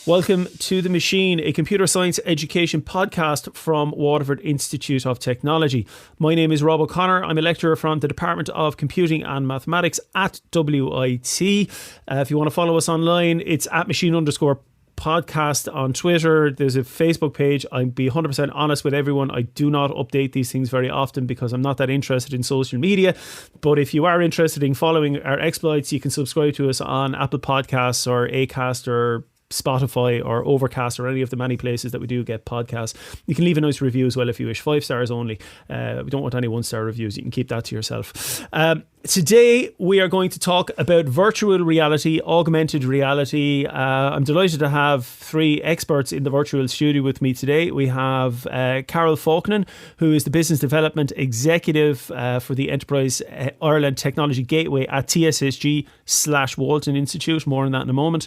Welcome to The Machine, a computer science education podcast from Waterford Institute of Technology. My name is Rob O'Connor. I'm a lecturer from the Department of Computing and Mathematics at WIT. If you want to follow us online, it's at machine_podcast on Twitter. There's a Facebook page. I'll be 100% honest with everyone. I do not update these things very often because I'm not that interested in social media. But if you are interested in following our exploits, you can subscribe to us on Apple Podcasts or Acast or Spotify or Overcast or any of the many places that we do get podcasts. You can leave a nice review as well if you wish. 5 stars only. We don't want any 1-star reviews. You can keep that to yourself. Today we are going to talk about virtual reality, augmented reality. I'm delighted to have 3 experts in the virtual studio with me today. We have Carol Faughnan, who is the Business Development Executive for the Enterprise Ireland Technology Gateway at TSSG/Walton Institute. More on that in a moment.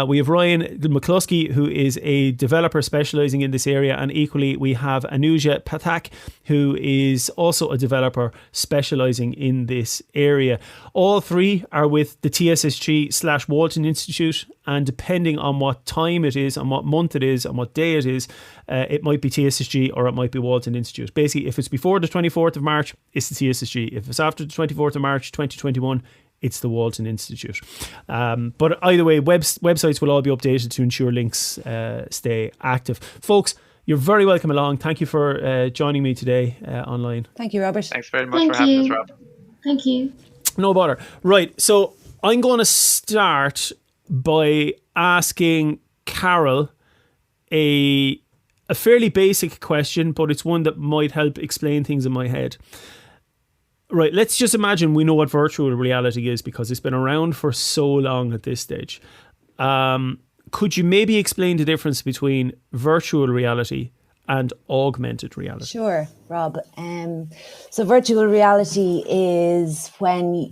We have Ryan McCloskey, who is a developer specialising in this area, and equally we have Anujah Pathak, who is also a developer specialising in this area. All 3 are with the TSSG/Walton Institute, and depending on what time it is, on what month it is, on what day it is, it might be TSSG or it might be Walton Institute. Basically, if it's before the 24th of March, it's the TSSG. If it's after the 24th of March 2021, it's the Walton Institute. But either way, websites will all be updated to ensure links stay active. Folks, you're very welcome along. Thank you for joining me today online. Thank you, Robert. Thanks very much for having us, Rob. Thank you. No bother. Right, so I'm going to start by asking Carol a fairly basic question, but it's one that might help explain things in my head. Right, let's just imagine we know what virtual reality is because it's been around for so long at this stage. Could you maybe explain the difference between virtual reality and augmented reality? Sure, Rob. So virtual reality is when,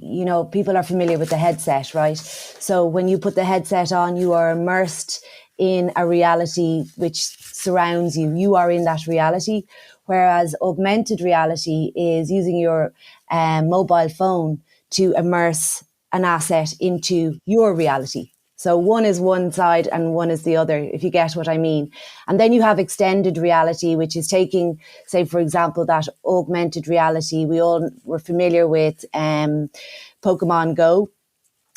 people are familiar with the headset, right? So when you put the headset on, you are immersed in a reality which surrounds you. You are in that reality. Whereas augmented reality is using your mobile phone to immerse an asset into your reality. So one is one side and one is the other, if you get what I mean. And then you have extended reality, which is taking, say, for example, that augmented reality. We all were familiar with Pokemon Go.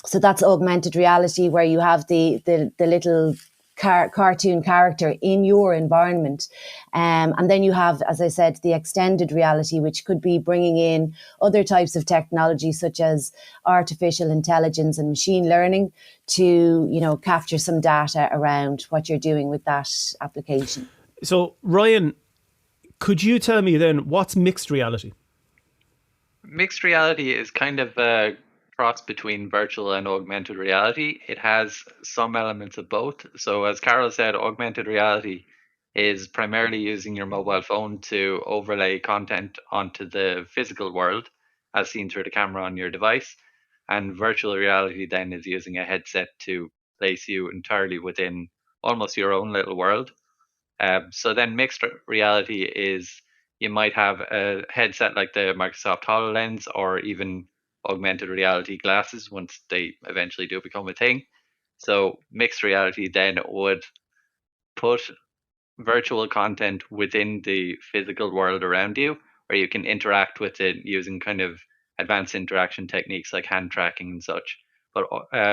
So that's augmented reality where you have the little cartoon character in your environment. And then you have, as I said, the extended reality, which could be bringing in other types of technology such as artificial intelligence and machine learning to, capture some data around what you're doing with that application. So, Ryan, could you tell me then what's mixed reality? Mixed reality is kind of a cross between virtual and augmented reality. It has some elements of both. So as Carol said, augmented reality is primarily using your mobile phone to overlay content onto the physical world as seen through the camera on your device. And virtual reality then is using a headset to place you entirely within almost your own little world. So then mixed reality is you might have a headset like the Microsoft HoloLens or even augmented reality glasses once they eventually do become a thing. So mixed reality then would put virtual content within the physical world around you, where you can interact with it using kind of advanced interaction techniques like hand tracking and such. But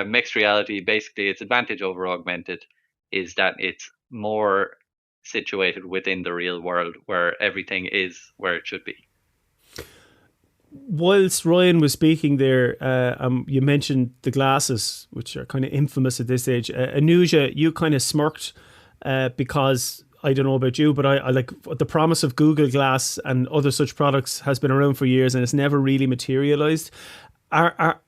mixed reality, basically its advantage over augmented is that it's more situated within the real world where everything is where it should be. Whilst Ryan was speaking there, you mentioned the glasses, which are kind of infamous at this age. Anujah, you kind of smirked because I don't know about you, but I like the promise of Google Glass and other such products has been around for years and it's never really materialized. Are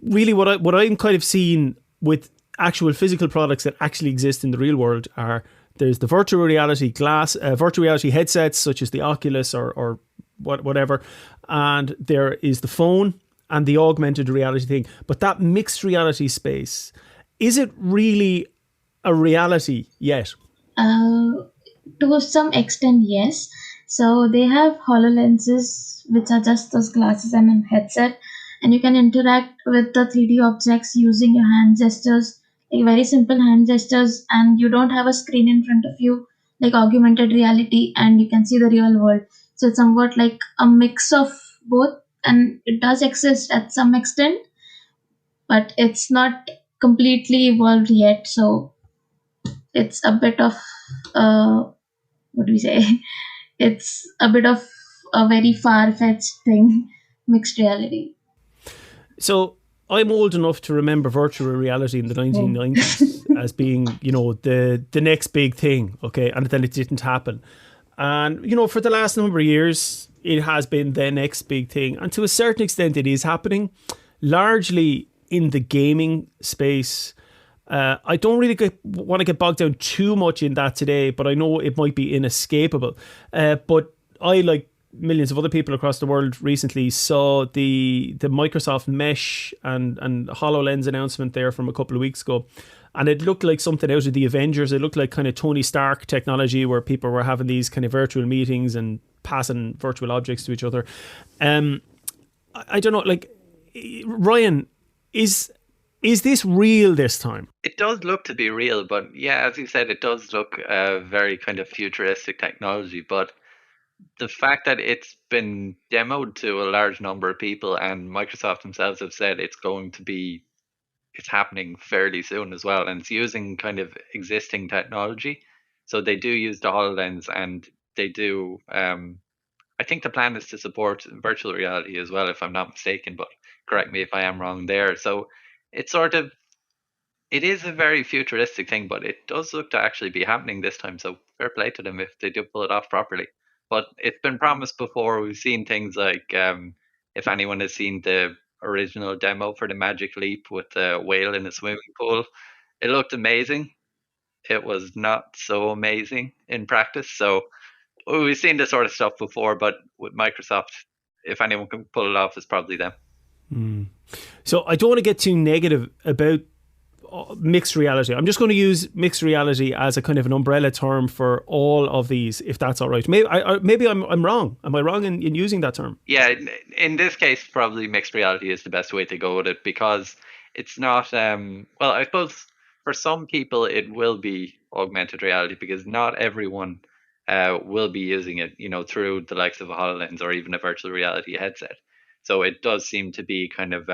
really what I'm kind of seeing with actual physical products that actually exist in the real world are there's the virtual reality virtual reality headsets such as the Oculus or whatever, and there is the phone and the augmented reality thing. But that mixed reality space, is it really a reality yet? To some extent, yes. So they have HoloLenses, which are just those glasses and a headset, and you can interact with the 3D objects using your hand gestures like very simple hand gestures, and you don't have a screen in front of you, like augmented reality, and you can see the real world. So it's somewhat like a mix of both, and it does exist at some extent, but it's not completely evolved yet. So it's a bit of what do we say? It's a bit of a very far-fetched thing, mixed reality. So I'm old enough to remember virtual reality in the 1990s as being, the next big thing, okay? And then it didn't happen. And, for the last number of years, it has been the next big thing. And to a certain extent, it is happening, largely in the gaming space. I don't really want to get bogged down too much in that today, but I know it might be inescapable. But I, like millions of other people across the world, recently saw the Microsoft Mesh and HoloLens announcement there from a couple of weeks ago. And it looked like something out of the Avengers. It looked like kind of Tony Stark technology, where people were having these kind of virtual meetings and passing virtual objects to each other. I don't know, like, Ryan, is this real this time? It does look to be real, but yeah, as you said, it does look very kind of futuristic technology. But the fact that it's been demoed to a large number of people, and Microsoft themselves have said it's happening fairly soon as well, and it's using kind of existing technology. So they do use the HoloLens, and they do. I think the plan is to support virtual reality as well, if I'm not mistaken. But correct me if I am wrong there. So it's sort of it is a very futuristic thing, but it does look to actually be happening this time. So fair play to them if they do pull it off properly. But it's been promised before. We've seen things like, if anyone has seen the original demo for the Magic Leap with the whale in a swimming pool, it looked amazing. It was not so amazing in practice. So we've seen this sort of stuff before, but with Microsoft, if anyone can pull it off, it's probably them. So I don't want to get too negative about mixed reality. I'm just going to use mixed reality as a kind of an umbrella term for all of these, if that's all right. Maybe I'm wrong. Am I wrong in using that term? Yeah, in this case, probably mixed reality is the best way to go with it, because it's not. Well, I suppose for some people it will be augmented reality, because not everyone will be using it, through the likes of a HoloLens or even a virtual reality headset. So it does seem to be kind of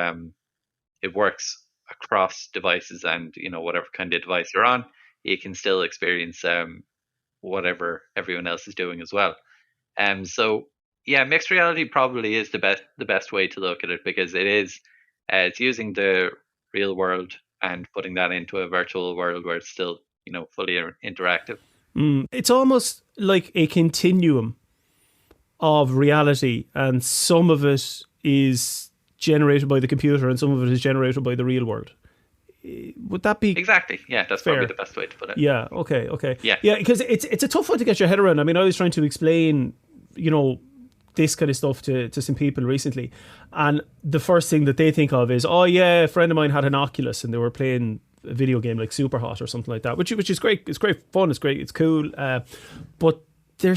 it works across devices, and whatever kind of device you're on, you can still experience whatever everyone else is doing as well. So yeah, mixed reality probably is the best way to look at it, because it's using the real world and putting that into a virtual world where it's still fully interactive. It's almost like a continuum of reality, and some of it is generated by the computer and some of it is generated by the real world. Would that be exactly? Yeah, that's fair. Probably the best way to put it. Yeah. Okay. Yeah, because it's a tough one to get your head around. I mean, I was trying to explain, this kind of stuff to some people recently, and the first thing that they think of is, oh yeah, a friend of mine had an Oculus and they were playing a video game like Superhot or something like that, which is great. It's great fun. It's great. It's cool. But I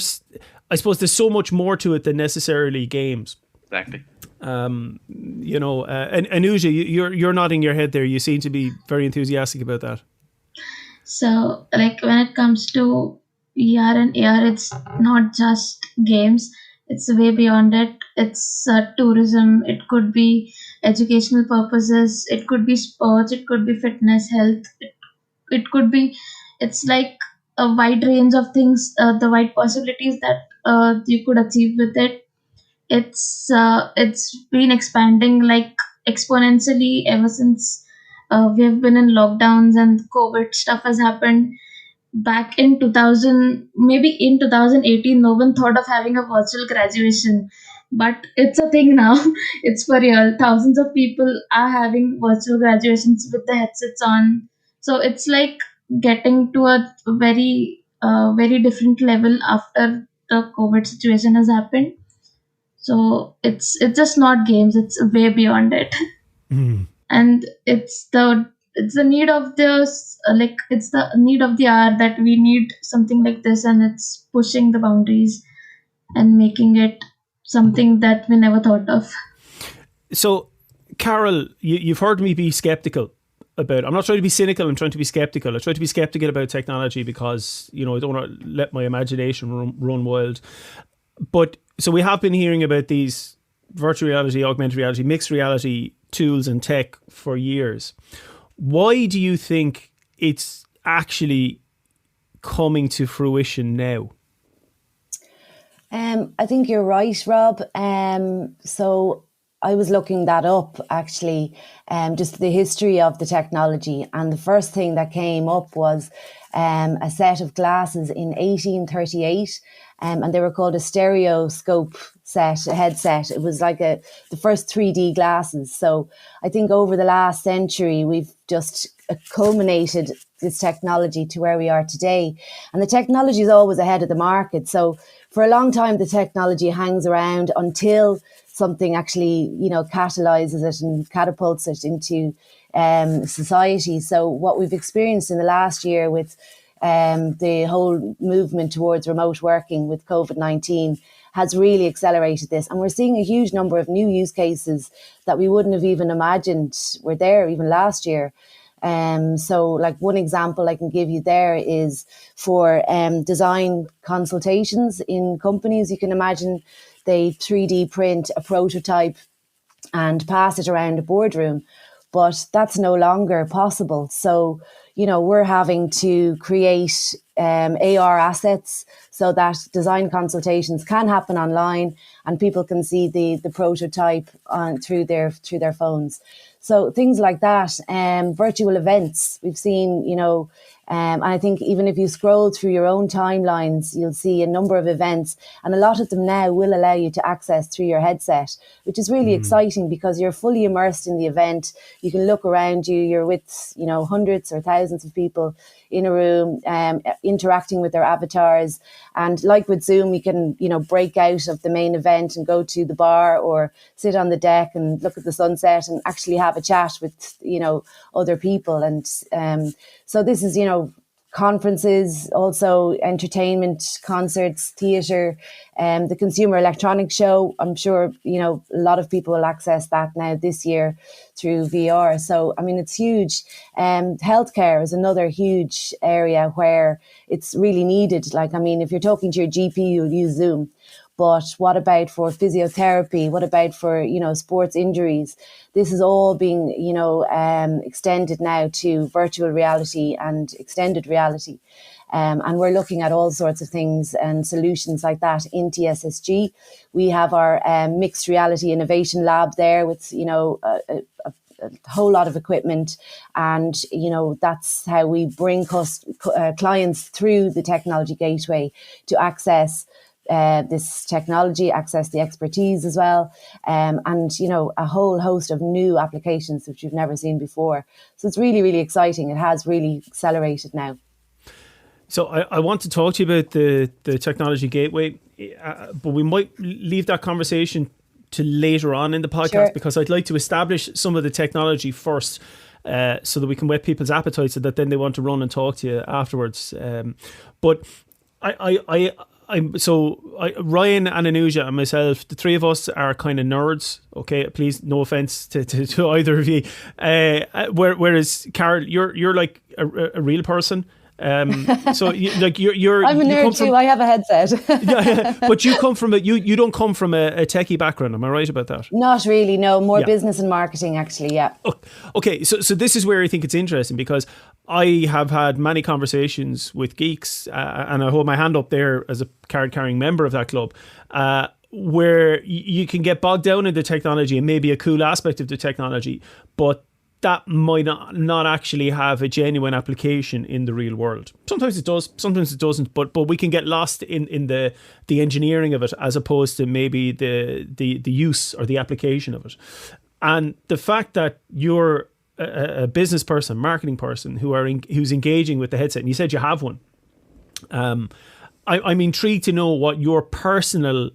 suppose there's so much more to it than necessarily games. Exactly. And Anujah, you're nodding your head there. You seem to be very enthusiastic about that. So, like, when it comes to VR and AR, it's not just games. It's way beyond it. It's tourism. It could be educational purposes. It could be sports. It could be fitness, health. It could be. It's like a wide range of things. The wide possibilities that you could achieve with it. It's been expanding like exponentially ever since we have been in lockdowns and COVID stuff has happened. Back in 2000, maybe in 2018, no one thought of having a virtual graduation, but it's a thing now. It's for real. Thousands of people are having virtual graduations with the headsets on. So it's like getting to a very very different level after the COVID situation has happened. So it's just not games. It's way beyond it. And it's the need of it's the need of the hour that we need something like this, and it's pushing the boundaries and making it something that we never thought of. So, Carol, you've heard me be skeptical about, I'm not trying to be cynical, I'm trying to be skeptical. I try to be skeptical about technology because, I don't want to let my imagination run wild. But so we have been hearing about these virtual reality, augmented reality, mixed reality tools and tech for years. Why do you think it's actually coming to fruition now? I think you're right, Rob. So I was looking that up actually, just the history of the technology. And the first thing that came up was a set of glasses in 1838. And they were called a stereoscope set, a headset. It was like the first 3D glasses. So I think over the last century, we've just culminated this technology to where we are today. And the technology is always ahead of the market. So for a long time, the technology hangs around until something actually, catalyzes it and catapults it into society. So what we've experienced in the last year with the whole movement towards remote working with COVID-19 has really accelerated this. And we're seeing a huge number of new use cases that we wouldn't have even imagined were there even last year. So like one example I can give you there is for design consultations in companies. You can imagine they 3D print a prototype and pass it around a boardroom, but that's no longer possible. So, we're having to create AR assets so that design consultations can happen online and people can see the prototype through their phones. So things like that, virtual events, we've seen, and I think even if you scroll through your own timelines, you'll see a number of events, and a lot of them now will allow you to access through your headset, which is really exciting because you're fully immersed in the event. You can look around you, you're with, hundreds or thousands of people in a room, interacting with their avatars. And like with Zoom, you can, break out of the main event and go to the bar or sit on the deck and look at the sunset and actually have a chat with, other people. And so this is, conferences, also entertainment, concerts, theatre, the Consumer Electronics Show. I'm sure, a lot of people will access that now this year through VR. So, it's huge. Healthcare is another huge area where it's really needed. Like, if you're talking to your GP, you'll use Zoom. But what about for physiotherapy? What about for, sports injuries? This is all being, extended now to virtual reality and extended reality. And we're looking at all sorts of things and solutions like that in TSSG. We have our mixed reality innovation lab there with, a whole lot of equipment, and that's how we bring clients through the technology gateway to access this technology, access the expertise as well, and a whole host of new applications which we've never seen before. So it's really, really exciting. It has really accelerated now. So I want to talk to you about the technology gateway, but we might leave that conversation to later on in the podcast. Sure. Because I'd like to establish some of the technology first, so that we can whet people's appetite, so that then they want to run and talk to you afterwards. But Ryan and Anujah and myself, the three of us are kind of nerds. Okay, please, no offense to either of you. Whereas Carol, you're like a real person. So you're I'm a nerd too. I have a headset. Yeah, but you come from you don't come from a techie background. Am I right about that? Not really. No, more business and marketing actually. Yeah. Okay, so this is where I think it's interesting, because I have had many conversations with geeks, and I hold my hand up there as a card-carrying member of that club, where you can get bogged down in the technology and maybe a cool aspect of the technology, but that might not actually have a genuine application in the real world. Sometimes it does, sometimes it doesn't, but we can get lost in the engineering of it, as opposed to maybe the use or the application of it. And the fact that you're a business person, marketing person who's engaging with the headset, and you said you have one, I'm intrigued to know what your personal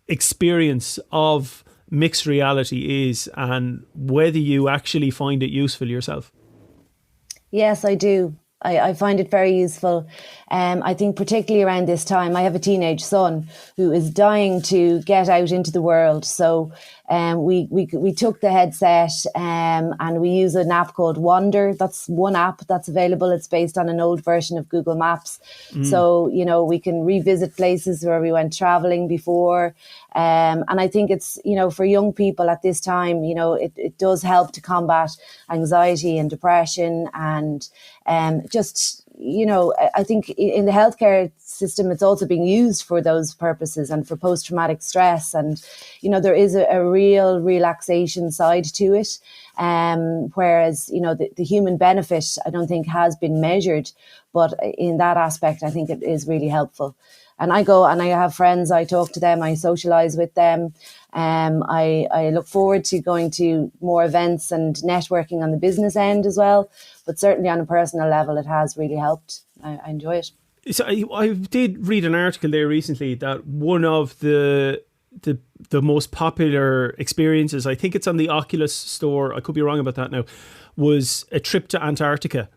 experience of mixed reality is, and whether you actually find it useful yourself. Yes, I do. I find it very useful. I think particularly around this time, I have a teenage son who is dying to get out into the world. So We took the headset and we use an app called Wander. That's one app that's available. It's based on an old version of Google Maps. So, you know, we can revisit places where we went traveling before. And I think it's, you know, for young people at this time, you know, it does help to combat anxiety and depression and just, you know, I think in the healthcare system, it's also being used for those purposes and for post-traumatic stress. And, you know, there is a real relaxation side to it. Whereas, you know, the human benefit, I don't think has been measured. But in that aspect, I think it is really helpful. And I go and I have friends, I talk to them, I socialize with them. I look forward to going to more events and networking on the business end as well. But certainly on a personal level, it has really helped. I enjoy it. So I did read an article there recently that one of the most popular experiences, I think it's on the Oculus store, I could be wrong about that now, was a trip to Antarctica.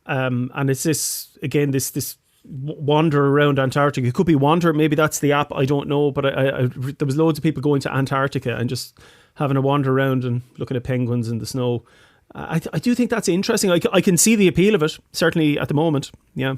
And it's this wander around Antarctica. It could be Wander, maybe that's the app, I don't know, but there was loads of people going to Antarctica and just having a wander around and looking at penguins in the snow. I do think that's interesting. I can see the appeal of it, certainly at the moment. Yeah.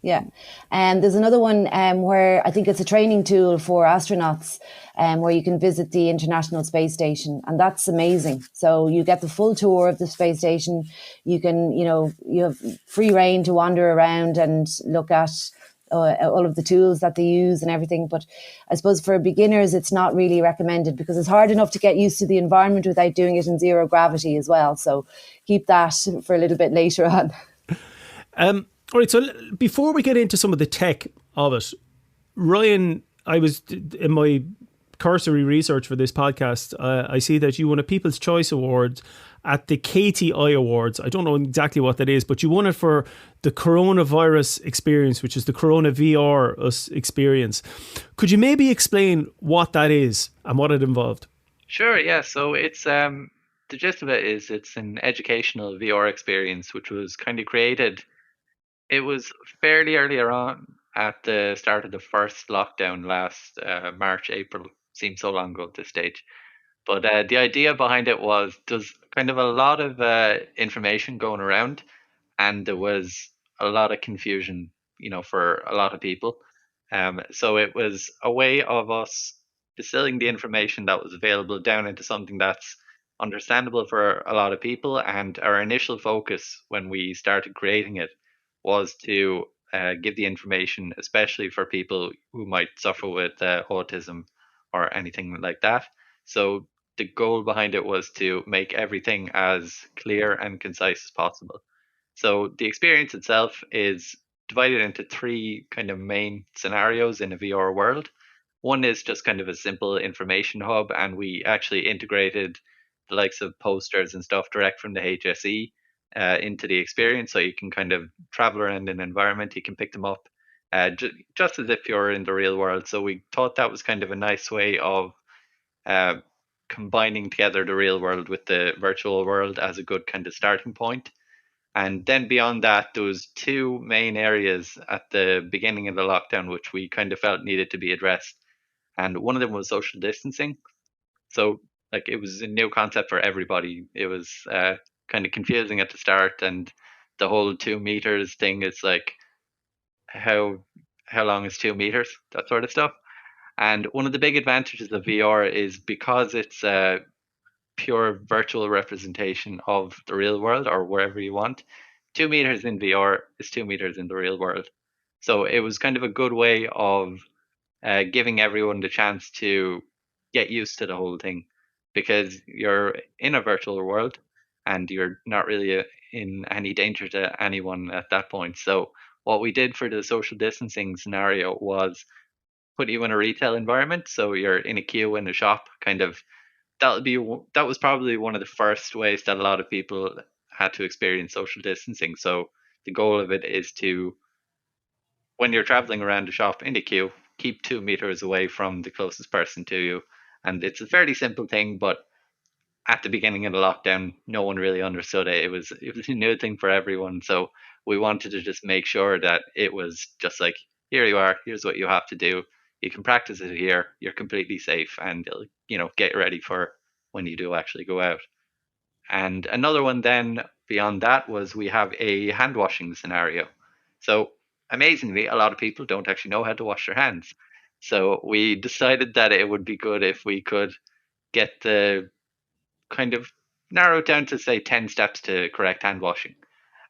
Yeah. And there's another one where I think it's a training tool for astronauts where you can visit the International Space Station. And that's amazing. So you get the full tour of the space station. You can, you know, you have free reign to wander around and look at all of the tools that they use and everything. But I suppose for beginners, it's not really recommended because it's hard enough to get used to the environment without doing it in zero gravity as well. So keep that for a little bit later on. All right, so before we get into some of the tech of it, Ryan, I was in my cursory research for this podcast. I see that you won a People's Choice Award at the KTI Awards. I don't know exactly what that is, but you won it for the coronavirus experience, which is the Corona VR experience. Could you maybe explain what that is and what it involved? Sure, yeah. So it's the gist of it is it's an educational VR experience, which was kind of created. It was fairly earlier on at the start of the first lockdown last March, April. Seems so long ago at this stage. But the idea behind it was there's kind of a lot of information going around, and there was a lot of confusion, you know, for a lot of people. So it was a way of us distilling the information that was available down into something that's understandable for a lot of people. And our initial focus when we started creating it was to give the information, especially for people who might suffer with autism or anything like that. So the goal behind it was to make everything as clear and concise as possible. So the experience itself is divided into three kind of main scenarios in a VR world. One is just kind of a simple information hub, and we actually integrated the likes of posters and stuff direct from the HSE into the experience, so you can kind of travel around an environment, you can pick them up just as if you're in the real world. So we thought that was kind of a nice way of uh, combining together the real world with the virtual world as a good kind of starting point. And then beyond that, there was two main areas at the beginning of the lockdown which we kind of felt needed to be addressed. And one of them was social distancing. So like it was a new concept for everybody. It was kind of confusing at the start, and the whole 2 meters thing is like how how long is 2 meters, that sort of stuff. And one of the big advantages of VR is because it's a pure virtual representation of the real world or wherever you want. 2 meters in VR is 2 meters in the real world. So it was kind of a good way of giving everyone the chance to get used to the whole thing, because you're in a virtual world and you're not really in any danger to anyone at that point. So what we did for the social distancing scenario was put you in a retail environment. So you're in a queue in a shop, kind of. That was probably one of the first ways that a lot of people had to experience social distancing. So the goal of it is to, when you're traveling around the shop in the queue, keep 2 meters away from the closest person to you. And it's a fairly simple thing, but at the beginning of the lockdown, no one really understood it. It was a new thing for everyone. So we wanted to just make sure that it was just like, here you are, here's what you have to do. You can practice it here. You're completely safe, and it'll, get ready for when you do actually go out. And another one then beyond that was we have a hand washing scenario. So amazingly, a lot of people don't actually know how to wash their hands. So we decided that it would be good if we could get the kind of narrowed down to say 10 steps to correct hand washing.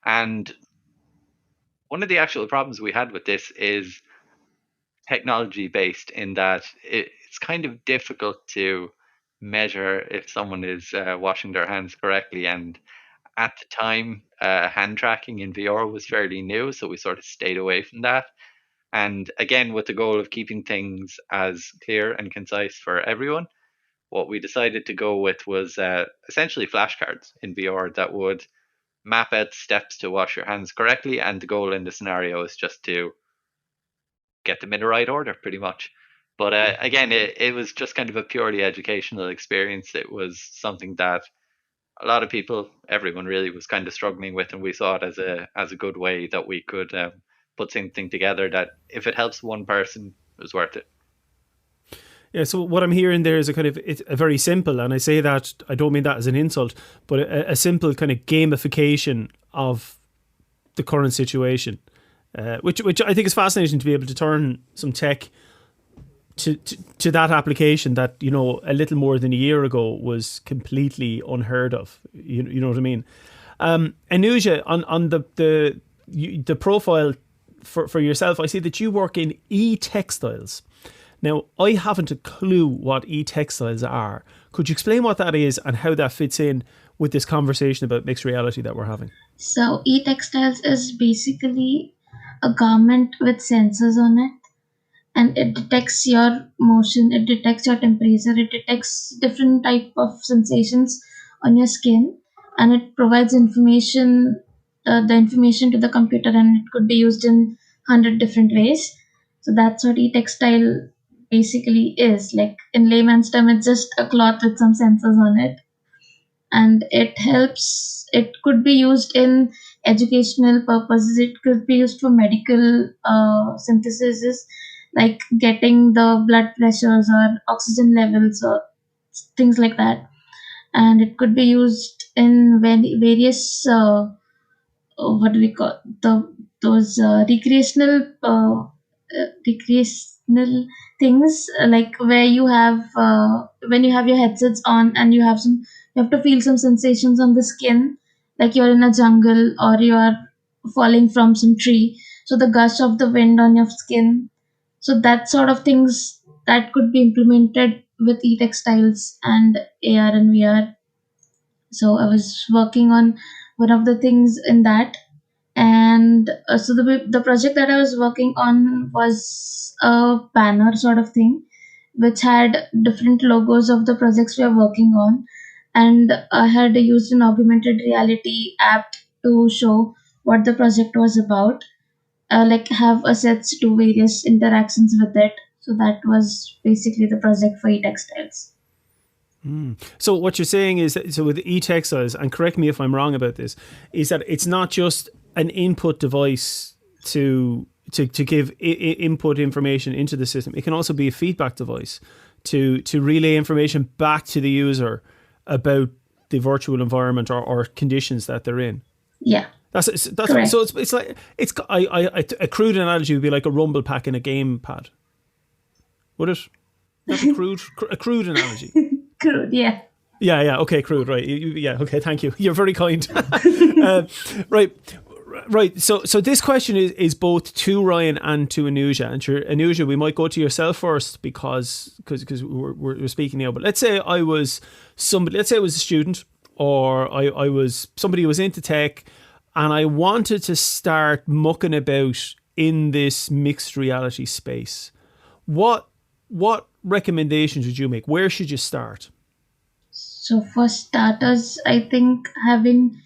And one of the actual problems we had with this is technology based, in that it's kind of difficult to measure if someone is washing their hands correctly. And at the time, hand tracking in VR was fairly new, so we sort of stayed away from that. And again, with the goal of keeping things as clear and concise for everyone, what we decided to go with was essentially flashcards in VR that would map out steps to wash your hands correctly. And the goal in the scenario is just to get them in the right order, pretty much. But again, it was just kind of a purely educational experience. It was something that a lot of people, everyone really, was kind of struggling with, and we saw it as a good way that we could put something together that, if it helps one person, it was worth it. Yeah, so what I'm hearing there is it's a very simple, and I say that, I don't mean that as an insult, but a simple kind of gamification of the current situation, which I think is fascinating, to be able to turn some tech to that application that, a little more than a year ago was completely unheard of. You know what I mean? Anujah, on the profile for yourself, I see that you work in e-textiles. Now, I haven't a clue what e-textiles are. Could you explain what that is and how that fits in with this conversation about mixed reality that we're having? So e-textiles is basically a garment with sensors on it, and it detects your motion, it detects your temperature, it detects different type of sensations on your skin, and it provides information, the information to the computer, and it could be used in 100 different ways. So that's what e-textile basically is. Like, in layman's term, it's just a cloth with some sensors on it, and it could be used in educational purposes, it could be used for medical synthesis, like getting the blood pressures or oxygen levels or things like that. And it could be used in various what do we call those recreational things, like where you have when you have your headsets on, and you have to feel some sensations on the skin, like you're in a jungle or you are falling from some tree, so the gush of the wind on your skin. So that sort of things that could be implemented with e-textiles and AR and VR. So I was working on one of the things in that. And so the project that I was working on was a banner sort of thing, which had different logos of the projects we are working on. And I had used an augmented reality app to show what the project was about, like have assets to various interactions with it. So that was basically the project for e-textiles. So what you're saying is that, so with e-textiles, and correct me if I'm wrong about this, is that it's not just an input device to give input information into the system. It can also be a feedback device to relay information back to the user about the virtual environment or conditions that they're in. Yeah. That's correct. So it's like a crude analogy would be like a rumble pack in a game pad. Would it? That's a crude analogy. Crude, yeah. Yeah. Okay, crude. Right. Yeah. Okay. Thank you. You're very kind. Right. So this question is both to Ryan and to Anujah. And sure, Anujah, we might go to yourself first because we're speaking now. But let's say I was somebody. Let's say I was a student, or I was somebody who was into tech, and I wanted to start mucking about in this mixed reality space. What recommendations would you make? Where should you start? So for starters, I think having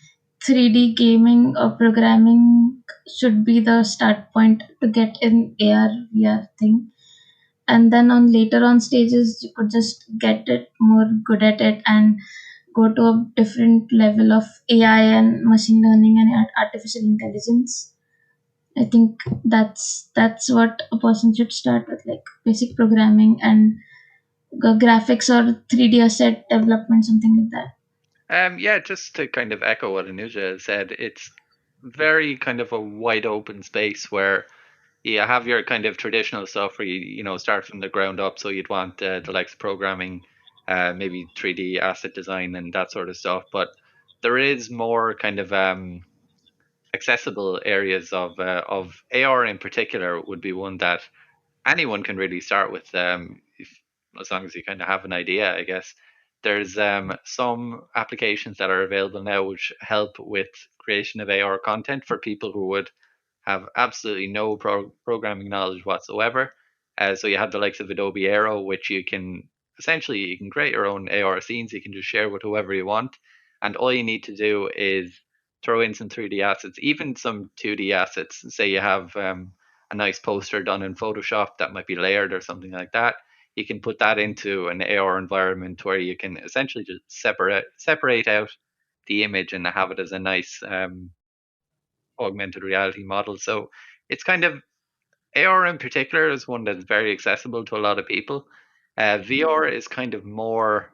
3D gaming or programming should be the start point to get in AR VR thing. And then later on stages, you could just get it more good at it and go to a different level of AI and machine learning and artificial intelligence. I think that's what a person should start with, like basic programming and graphics or 3D asset development, something like that. Yeah, just to kind of echo what Anujah said, it's very kind of a wide open space where you have your kind of traditional stuff where you know start from the ground up. So you'd want the likes of programming, maybe 3D asset design and that sort of stuff. But there is more kind of accessible areas of AR in particular would be one that anyone can really start with, as long as you kind of have an idea, I guess. There's some applications that are available now which help with creation of AR content for people who would have absolutely no programming knowledge whatsoever. So you have the likes of Adobe Aero, which you can create your own AR scenes. You can just share with whoever you want, and all you need to do is throw in some 3D assets, even some 2D assets. Say you have a nice poster done in Photoshop that might be layered or something like that. You can put that into an AR environment where you can essentially just separate out the image and have it as a nice augmented reality model. So it's kind of AR in particular is one that's very accessible to a lot of people. VR is kind of more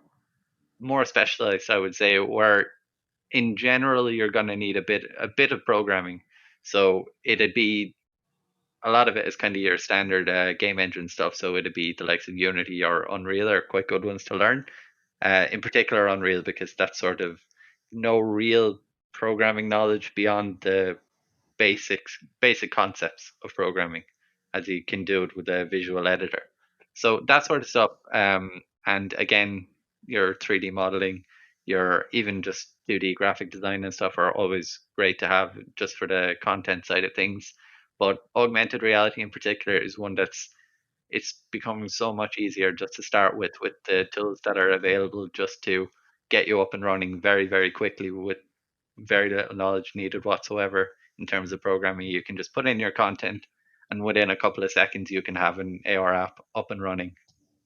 specialized, I would say, where in general you're going to need a bit of programming. So it'd be a lot of it is kind of your standard game engine stuff. So it'd be the likes of Unity or Unreal are quite good ones to learn. In particular, Unreal, because that's sort of no real programming knowledge beyond the basic concepts of programming, as you can do it with a visual editor. So that sort of stuff. And again, your 3D modeling, your even just 2D graphic design and stuff are always great to have just for the content side of things. But augmented reality in particular is one it's becoming so much easier just to start with the tools that are available just to get you up and running very, very quickly with very little knowledge needed whatsoever in terms of programming. You can just put in your content, and within a couple of seconds, you can have an AR app up and running,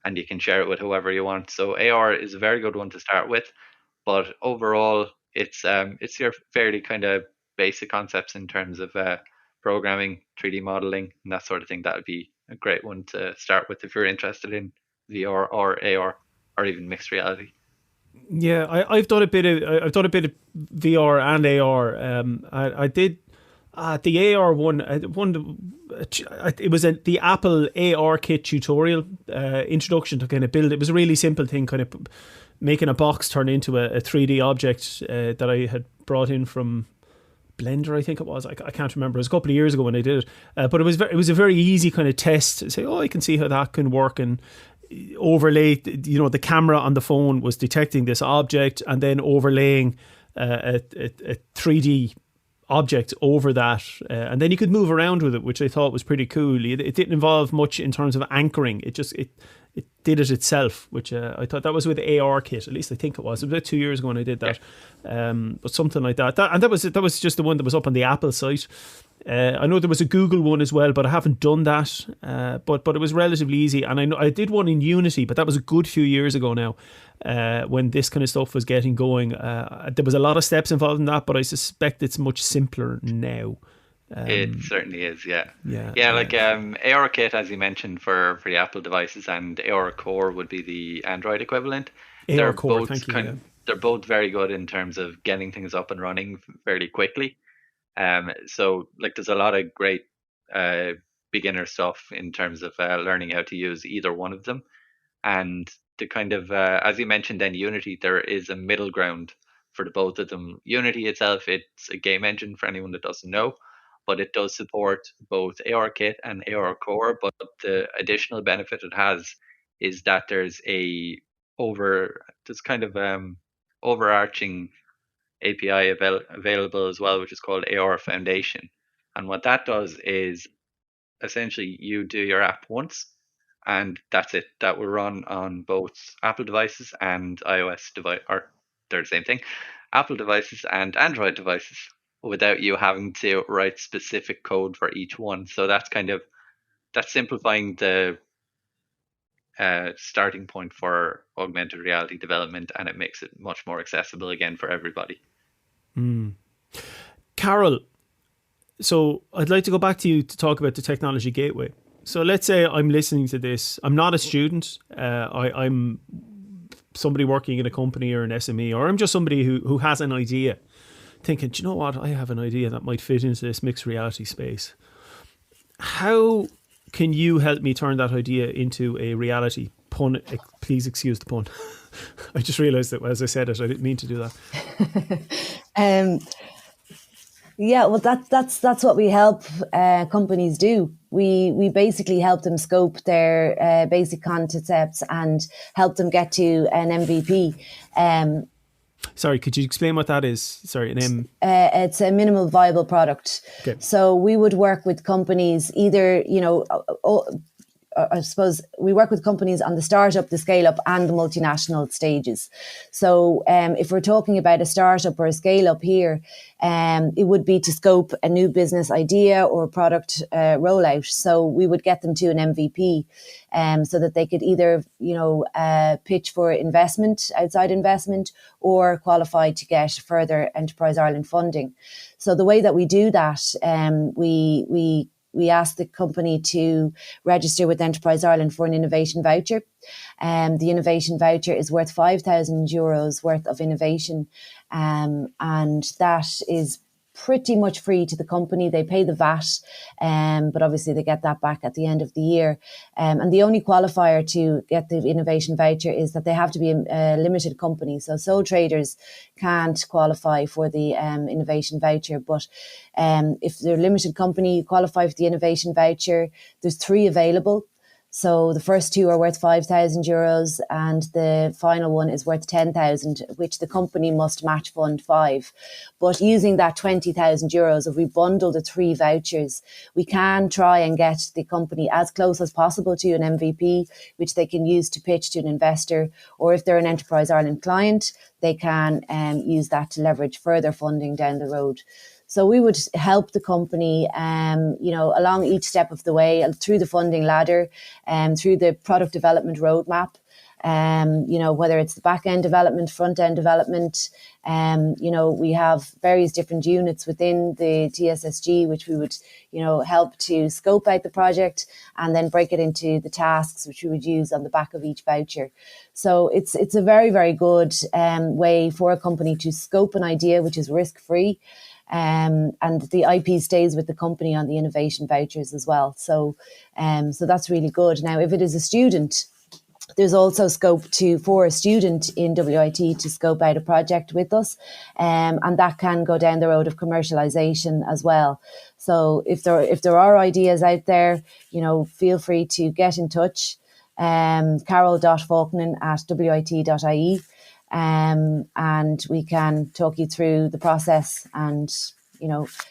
and you can share it with whoever you want. So AR is a very good one to start with, but overall, it's your fairly kind of basic concepts in terms of programming, 3D modeling, and that sort of thing. That would be a great one to start with if you're interested in VR or AR or even mixed reality. Yeah, I've done a bit of VR and AR. I did the AR one. It was the Apple AR kit tutorial introduction to kind of build. It was a really simple thing, kind of making a box turn into a 3D object that I had brought in from Blender, I think it was. I can't remember. It was a couple of years ago when I did it, but it was a very easy kind of test to say, oh, I can see how that can work, and overlay, the camera on the phone was detecting this object and then overlaying a 3D object over that, and then you could move around with it, which I thought was pretty cool. It didn't involve much in terms of anchoring. It did it itself, which I thought that was with AR kit. At least I think it was. It was about 2 years ago when I did that. But something like that. That was just the one that was up on the Apple site. I know there was a Google one as well, but I haven't done that. But it was relatively easy, and I know I did one in Unity, but that was a good few years ago now. When this kind of stuff was getting going, there was a lot of steps involved in that, but I suspect it's much simpler now. It certainly is, yeah. Like ARKit, as you mentioned, for the Apple devices, and AR Core would be the Android equivalent. AR Core, thank you. They're both very good in terms of getting things up and running fairly quickly. So like there's a lot of great beginner stuff in terms of learning how to use either one of them. And the kind of, as you mentioned, then Unity, there is a middle ground for the both of them. Unity itself, it's a game engine for anyone that doesn't know, but it does support both ARKit and AR Core. But the additional benefit it has is that there's kind of overarching API available as well, which is called AR Foundation. And what that does is essentially you do your app once, and that's it. That will run on both Apple devices and iOS device, or they're the same thing, Apple devices and Android devices, without you having to write specific code for each one. So that's simplifying the starting point for augmented reality development, and it makes it much more accessible again for everybody. Carol, So I'd like to go back to you to talk about the technology gateway. So let's say I'm listening to this. I'm not a student. I'm somebody working in a company or an SME, or I'm just somebody who has an idea, thinking, do you know what? I have an idea that might fit into this mixed reality space. How can you help me turn that idea into a reality? Pun, please excuse the pun. I just realised that as I said it, I didn't mean to do that. Yeah, well, that's what we help companies do. We basically help them scope their basic concepts and help them get to an MVP. Sorry, could you explain what that is? Sorry, it's a minimal viable product. Okay. So we would work with companies either, I suppose we work with companies on the startup, the scale up and the multinational stages. So if we're talking about a startup or a scale up here, it would be to scope a new business idea or product rollout. So we would get them to an MVP so that they could either, pitch for investment, outside investment, or qualify to get further Enterprise Ireland funding. So the way that we do that, we ask the company to register with Enterprise Ireland for an innovation voucher. The innovation voucher is worth €5,000 worth of innovation. And that is pretty much free to the company. They pay the VAT, but obviously they get that back at the end of the year. And the only qualifier to get the innovation voucher is that they have to be a limited company. So sole traders can't qualify for the innovation voucher. But if they're a limited company, you qualify for the innovation voucher. There's 3 available. So the first 2 are worth €5,000 and the final one is worth 10,000, which the company must match fund 5. But using that €20,000, if we bundle the 3 vouchers, we can try and get the company as close as possible to an MVP, which they can use to pitch to an investor. Or if they're an Enterprise Ireland client, they can use that to leverage further funding down the road. So we would help the company, along each step of the way, through the funding ladder, through the product development roadmap, whether it's the back end development, front end development. We have various different units within the TSSG, which we would, help to scope out the project and then break it into the tasks, which we would use on the back of each voucher. So it's a very, very good way for a company to scope an idea, which is risk free. And the IP stays with the company on the innovation vouchers as well. So that's really good. Now, if it is a student, there's also scope for a student in WIT to scope out a project with us, and that can go down the road of commercialization as well. So if there are ideas out there, feel free to get in touch. Carol.Faughnan@wit.ie. And we can talk you through the process and,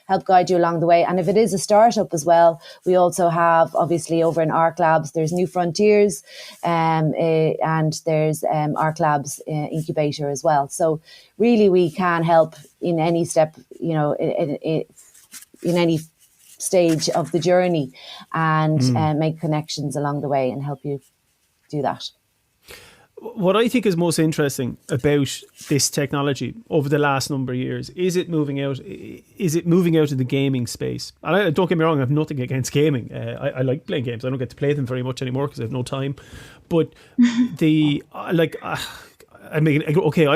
help guide you along the way. And if it is a startup as well, we also have, obviously, over in ARC Labs, there's New Frontiers, and there's ARC Labs Incubator as well. So really we can help in any step, in any stage of the journey and make connections along the way and help you do that. What I think is most interesting about this technology over the last number of years is it moving out of the gaming space. And don't get me wrong, I have nothing against gaming. I like playing games. I don't get to play them very much anymore because I have no time. But I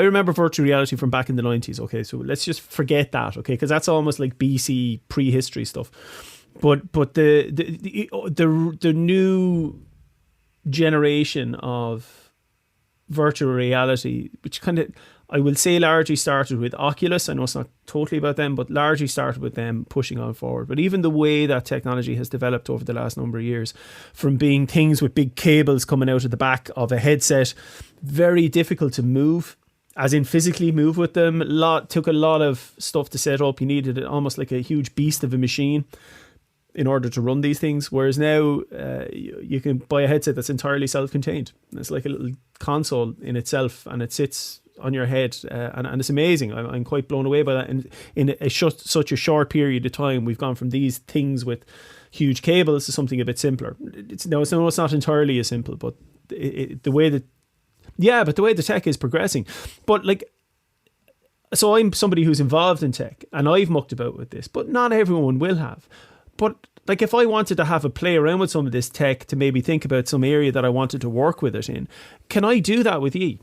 remember virtual reality from back in the 90s. Okay, so let's just forget that. Okay, because that's almost like BC prehistory stuff. But the new generation of virtual reality, which kind of, I will say, largely started with Oculus. I know it's not totally about them, but largely started with them pushing on forward. But even the way that technology has developed over the last number of years, from being things with big cables coming out of the back of a headset, very difficult to move, as in physically move with them. Took a lot of stuff to set up. You needed almost like a huge beast of a machine in order to run these things, whereas now you can buy a headset that's entirely self-contained. It's like a little console in itself, and it sits on your head, and it's amazing. I'm quite blown away by that. And in such a short period of time, we've gone from these things with huge cables to something a bit simpler. It's not entirely as simple, but the way the tech is progressing. But like, So I'm somebody who's involved in tech, and I've mucked about with this, but not everyone will have. But like, if I wanted to have a play around with some of this tech to maybe think about some area that I wanted to work with it in, can I do that with you?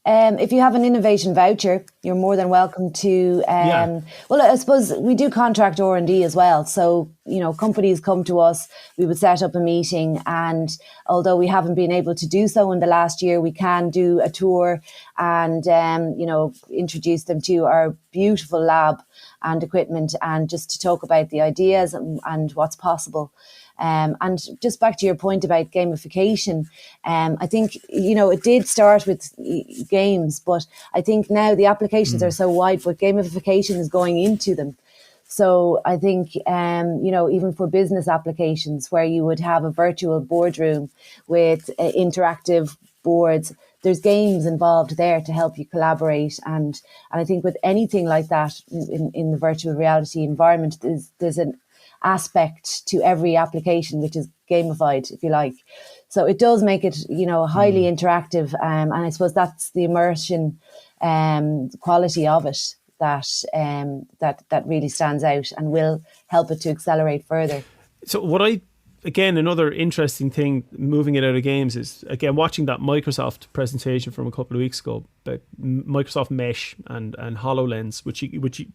If you have an innovation voucher, you're more than welcome to. Well, I suppose we do contract R&D as well. So, companies come to us, we would set up a meeting, and although we haven't been able to do so in the last year, we can do a tour and, introduce them to our beautiful lab and equipment, and just to talk about the ideas and what's possible. And just back to your point about gamification, I think, it did start with games, but I think now the applications are so wide, but gamification is going into them. So I think, even for business applications where you would have a virtual boardroom with interactive boards, there's games involved there to help you collaborate. And I think with anything like that in the virtual reality environment, there's an aspect to every application which is gamified, if you like. So it does make it, highly interactive, and I suppose that's the immersion quality of it that really stands out and will help it to accelerate further. So again, another interesting thing moving it out of games is, again, watching that Microsoft presentation from a couple of weeks ago about Microsoft Mesh and HoloLens, which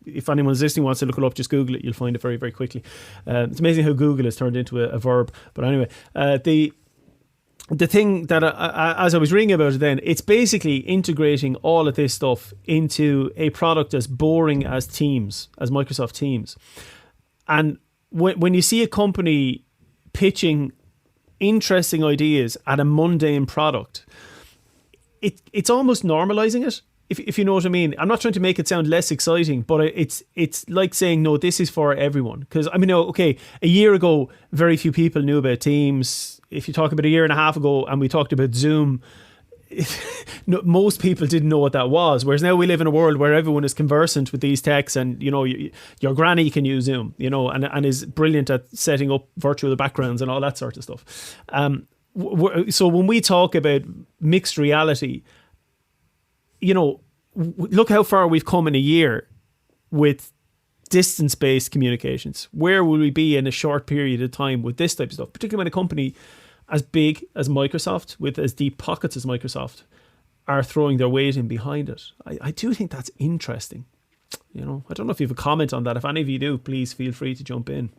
if anyone's listening wants to look it up, just Google it, you'll find it very, very quickly. It's amazing how Google has turned into a verb. But anyway, the thing that as I was reading about it then, it's basically integrating all of this stuff into a product as boring as Teams, as Microsoft Teams. And when you see a company pitching interesting ideas at a mundane product, it's almost normalizing it, if you know what I mean. I'm not trying to make it sound less exciting, but it's like saying, no, this is for everyone. Because a year ago very few people knew about Teams. If you talk about a year and a half ago and we talked about Zoom, most people didn't know what that was, whereas now we live in a world where everyone is conversant with these techs, and your granny can use Zoom, and is brilliant at setting up virtual backgrounds and all that sort of stuff. So when we talk about mixed reality, look how far we've come in a year with distance-based communications. Where will we be in a short period of time with this type of stuff, particularly when a company as big as Microsoft, with as deep pockets as Microsoft, are throwing their weight in behind it? I do think that's interesting. I don't know if you have a comment on that. If any of you do, please feel free to jump in.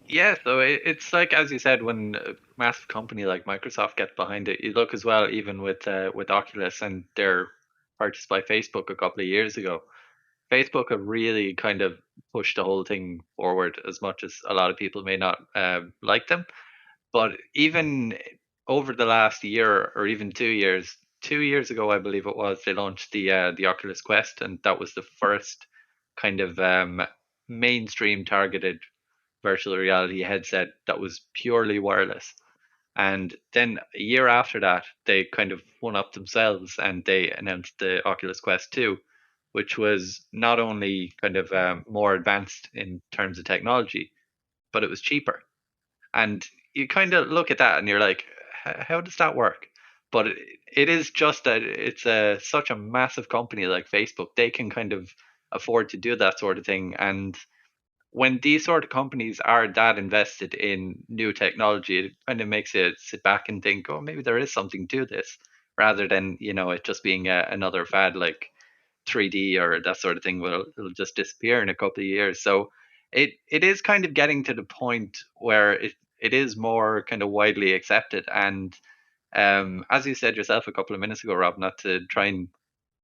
Yeah, so it's like, as you said, when a massive company like Microsoft gets behind it, you look as well, even with Oculus and their purchase by Facebook a couple of years ago. Facebook have really kind of pushed the whole thing forward, as much as a lot of people may not like them. But even over the last year or even 2 years, 2 years ago, I believe it was, they launched the Oculus Quest, and that was the first kind of mainstream targeted virtual reality headset that was purely wireless. And then a year after that, they kind of one up themselves and they announced the Oculus Quest 2, which was not only kind of more advanced in terms of technology, but it was cheaper. And you kind of look at that and you're like, how does that work? But it is just that it's such a massive company like Facebook. They can kind of afford to do that sort of thing. And when these sort of companies are that invested in new technology, it kind of makes you sit back and think, oh, maybe there is something to this, rather than, it just being another fad like 3D or that sort of thing. It'll just disappear in a couple of years. So it is kind of getting to the point where it is more kind of widely accepted. And as you said yourself a couple of minutes ago, Rob, not to try and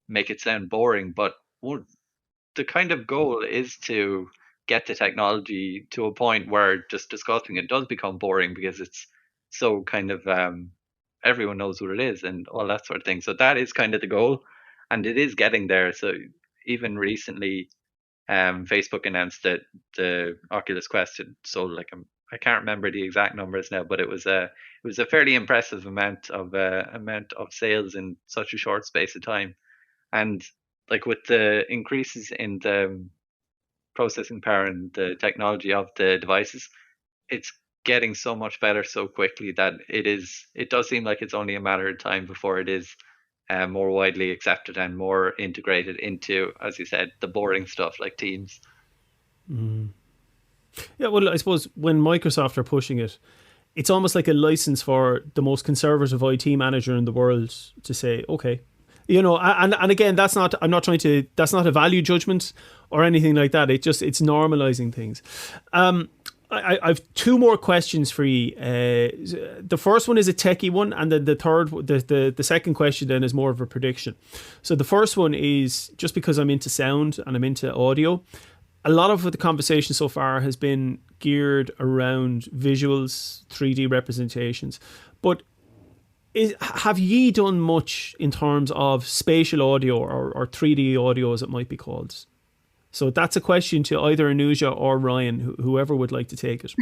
make it sound boring, but the kind of goal is to get the technology to a point where just discussing it does become boring, because it's so kind of everyone knows what it is and all that sort of thing. So that is kind of the goal, and it is getting there. So even recently, Facebook announced that the Oculus Quest had sold like I can't remember the exact numbers now, but it was a fairly impressive amount of sales in such a short space of time. And like with the increases in the processing power and the technology of the devices, it's getting so much better so quickly that it does seem like it's only a matter of time before it is more widely accepted and more integrated into, as you said, the boring stuff like Teams. Yeah, well, I suppose when Microsoft are pushing it, it's almost like a license for the most conservative IT manager in the world to say, okay, and again, that's not a value judgment or anything like that. It's normalizing things. I've two more questions for you. The first one is a techie one, and then the second question then is more of a prediction. So the first one is, just because I'm into sound and I'm into audio, a lot of the conversation so far has been geared around visuals, 3D representations. But have ye done much in terms of spatial audio or 3D audio, as it might be called? So that's a question to either Anujah or Ryan, whoever would like to take it.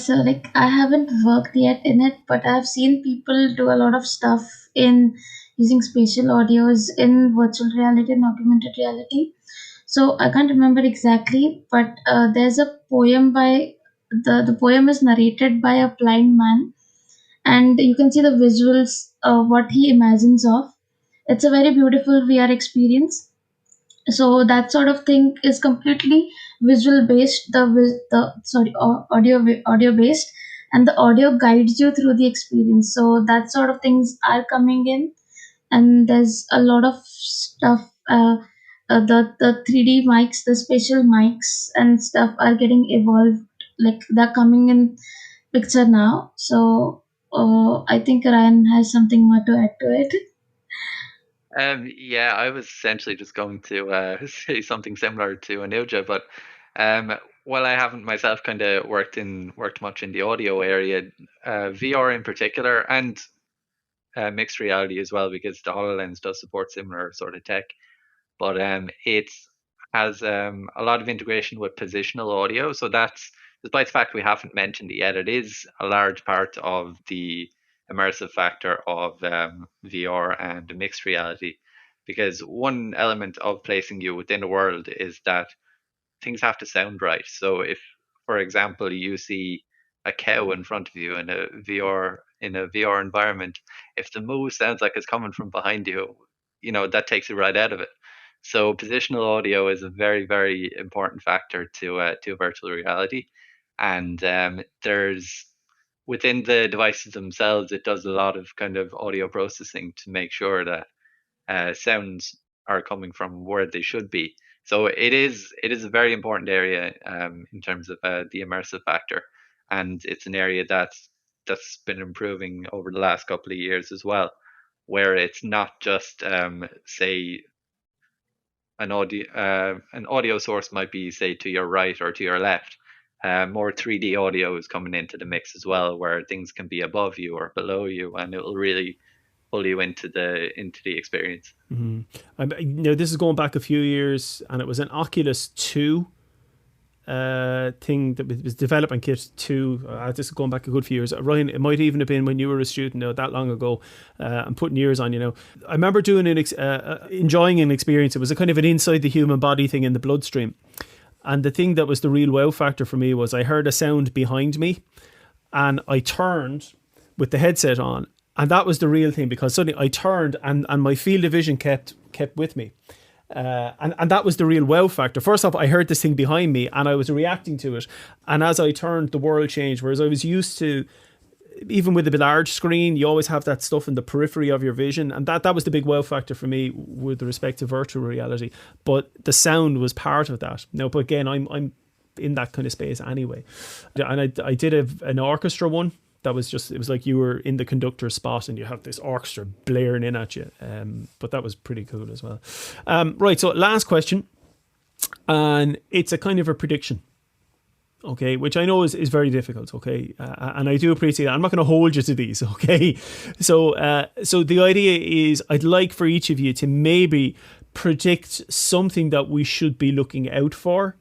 So I haven't worked yet in it, but I've seen people do a lot of stuff in using spatial audios in virtual reality and augmented reality. So I can't remember exactly, but there's a poem by the poem is narrated by a blind man, and you can see the visuals of what he imagines of. It's a very beautiful VR experience. So that sort of thing is completely visual based, audio based, and the audio guides you through the experience. So that sort of things are coming in, and there's a lot of stuff. The 3D mics, the spatial mics and stuff are getting evolved. Like they're coming in picture now. So I think Ryan has something more to add to it. Yeah, I was essentially just going to say something similar to Anujah, but while I haven't myself kind of worked much in the audio area, VR in particular, and mixed reality as well, because the HoloLens does support similar sort of tech, but it has a lot of integration with positional audio. So that's, despite the fact we haven't mentioned it yet, it is a large part of the immersive factor of VR and mixed reality, because one element of placing you within a world is that things have to sound right. So if, for example, you see a cow in front of you in a VR environment, if the moo sounds like it's coming from behind you, that takes you right out of it. So positional audio is a very, very important factor to virtual reality, and there's, within the devices themselves, it does a lot of kind of audio processing to make sure that sounds are coming from where they should be. So it is a very important area in terms of the immersive factor, and it's an area that's been improving over the last couple of years as well, where it's not just say an audio source might be, say, to your right or to your left. More 3D audio is coming into the mix as well, where things can be above you or below you, and it will really pull you into the experience. Now, this is going back a few years, and it was an Oculus 2 thing that was development kit 2. This is going back a good few years. Ryan, it might even have been when you were a student, that long ago. I'm putting years on, I remember doing enjoying an experience. It was a kind of an inside the human body thing in the bloodstream. And the thing that was the real wow factor for me was I heard a sound behind me, and I turned with the headset on. And that was the real thing, because suddenly I turned and my field of vision kept with me. And that was the real wow factor. First off, I heard this thing behind me and I was reacting to it. And as I turned, the world changed. Whereas I was used to, even with a large screen, you always have that stuff in the periphery of your vision. And that was the big wow factor for me with respect to virtual reality. But the sound was part of that. Now, but again, I'm in that kind of space anyway. And I did an orchestra one. That was just, it was like you were in the conductor spot and you have this orchestra blaring in at you. But that was pretty cool as well. Right, so last question. And it's a kind of a prediction. Okay, which I know is very difficult. Okay, and I do appreciate that. I'm not going to hold you to these. Okay, so the idea is I'd like for each of you to maybe predict something that we should be looking out for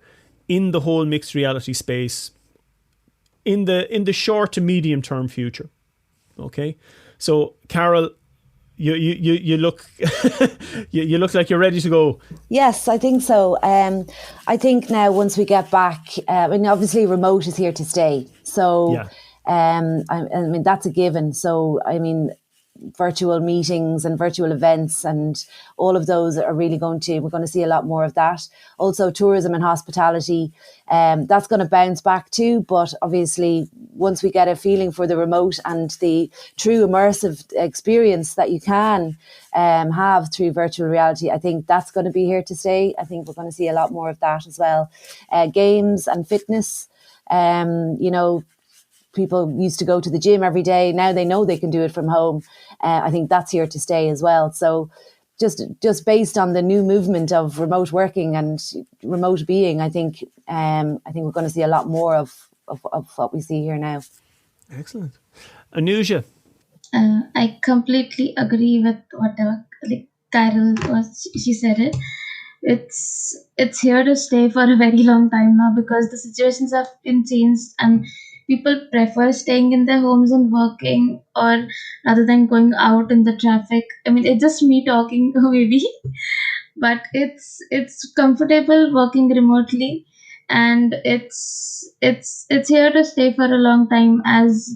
in the whole mixed reality space in the short to medium term future. Okay, so Carol, you look you look like you're ready to go. Yes, I think so. I think now once we get back, obviously remote is here to stay. So, yeah. I mean that's a given. So, I mean, virtual meetings and virtual events, and all of those are really we're going to see a lot more of that. Also tourism and hospitality, that's going to bounce back too, but obviously once we get a feeling for the remote and the true immersive experience that you can have through virtual reality, I think that's going to be here to stay. I think we're going to see a lot more of that as well. Games and fitness, people used to go to the gym every day. Now they know they can do it from home. I think that's here to stay as well. So just based on the new movement of remote working and remote being, I think we're going to see a lot more of what we see here now. Excellent. Anujah? I completely agree with whatever Carol was. She said it. It's here to stay for a very long time now, because the situations have been changed and people prefer staying in their homes and working, or rather than going out in the traffic. I mean, it's just me talking maybe, but it's comfortable working remotely, and it's here to stay for a long time, as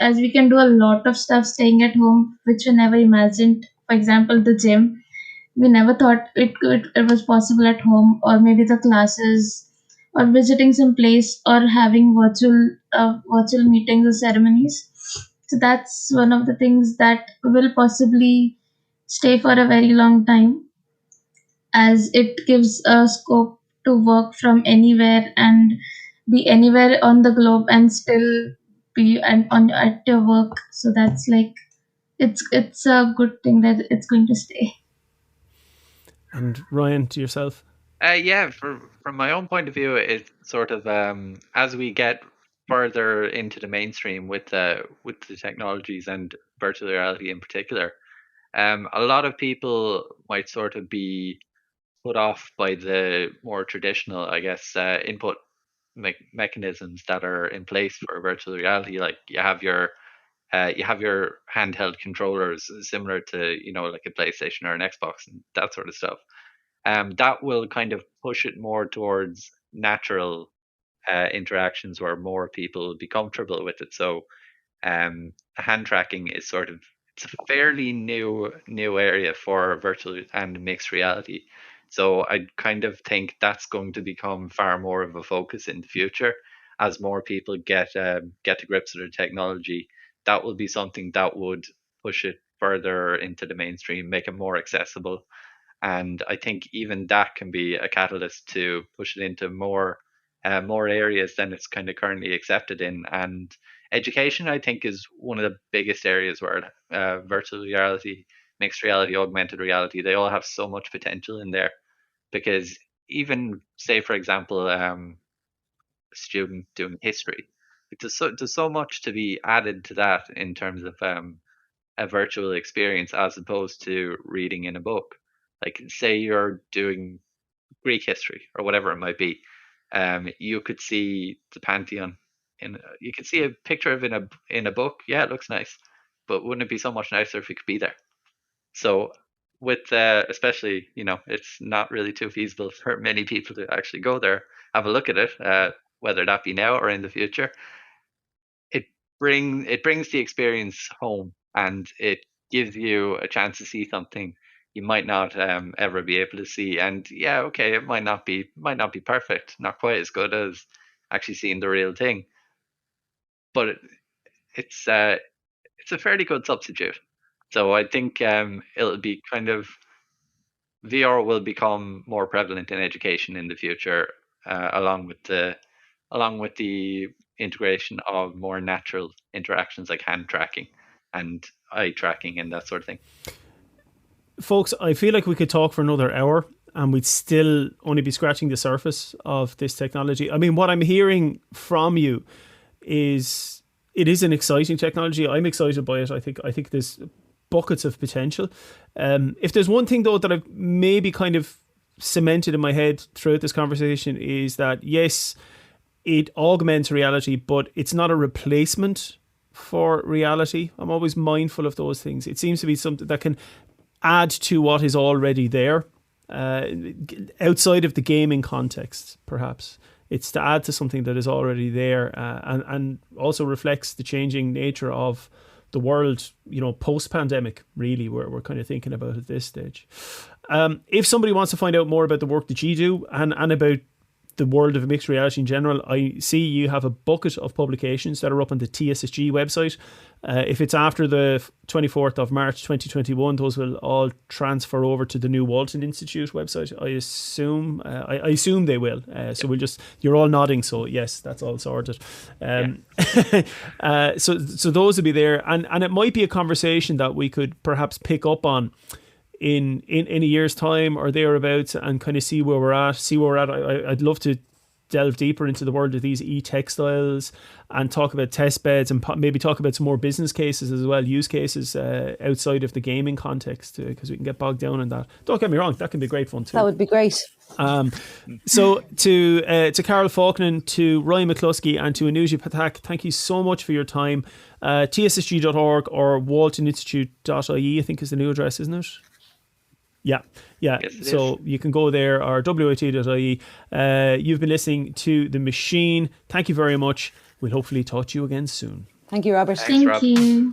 we can do a lot of stuff staying at home which we never imagined. For example, the gym, we never thought it was possible at home, or maybe the classes, or visiting some place, or having virtual meetings or ceremonies. So that's one of the things that will possibly stay for a very long time, as it gives a scope to work from anywhere and be anywhere on the globe and still be at your work. So that's it's a good thing that it's going to stay. And Ryan, to yourself? From my own point of view, it's sort of as we get further into the mainstream with the technologies and virtual reality in particular, a lot of people might sort of be put off by the more traditional, I guess, input mechanisms that are in place for virtual reality. Like you have your handheld controllers similar to like a PlayStation or an Xbox and that sort of stuff. That will kind of push it more towards natural interactions where more people will be comfortable with it. So hand tracking is it's a fairly new area for virtual and mixed reality. So I kind of think that's going to become far more of a focus in the future as more people get to grips with the technology. That will be something that would push it further into the mainstream, make it more accessible. And I think even that can be a catalyst to push it into more areas than it's kind of currently accepted in. And education, I think, is one of the biggest areas where virtual reality, mixed reality, augmented reality, they all have so much potential in there. Because even say, for example, a student doing history, there's so much to be added to that in terms of a virtual experience as opposed to reading in a book. Like say you're doing Greek history or whatever it might be, you could see the Pantheon you could see a picture of it in a book. Yeah, it looks nice, but wouldn't it be so much nicer if it could be there? So with especially it's not really too feasible for many people to actually go there, have a look at it, whether that be now or in the future. It brings the experience home, and it gives you a chance to see something you might not ever be able to see. And yeah, okay, it might not be perfect, not quite as good as actually seeing the real thing, but it's a fairly good substitute. So I think it'll be kind of VR will become more prevalent in education in the future, along with the integration of more natural interactions like hand tracking and eye tracking and that sort of thing. Folks, I feel like we could talk for another hour and we'd still only be scratching the surface of this technology. I mean, what I'm hearing from you is it is an exciting technology. I'm excited by it. I think there's buckets of potential. If there's one thing though that I've maybe kind of cemented in my head throughout this conversation is that yes, it augments reality, but it's not a replacement for reality. I'm always mindful of those things. It seems to be something that can add to what is already there, outside of the gaming context, perhaps. It's to add to something that is already there, and also reflects the changing nature of the world, post-pandemic, really, we're kind of thinking about at this stage. If somebody wants to find out more about the work that you do and about the world of mixed reality in general, I see you have a bucket of publications that are up on the TSSG website. If it's after the 24th of March 2021, those will all transfer over to the new Walton Institute website, I assume. I assume they will. So you're all nodding, so yes, that's all sorted. So those will be there. And it might be a conversation that we could perhaps pick up on in a year's time or thereabouts, and kind of see where we're at. I'd love to delve deeper into the world of these e-textiles and talk about test beds, and maybe talk about some more business cases as well, use cases outside of the gaming context, because we can get bogged down in that. Don't get me wrong, that can be great fun too. That would be great. So to Carol Faughnan, to Ryan McCloskey, and to Anujah Pathak, thank you so much for your time. TSSG.org or waltoninstitute.ie, I think is the new address, isn't it? Yeah. Yes, so you can go there, or wit.ie. You've been listening to The Machine. Thank you very much. We'll hopefully talk to you again soon. Thank you, Robert. Thanks, Rob. Thank you.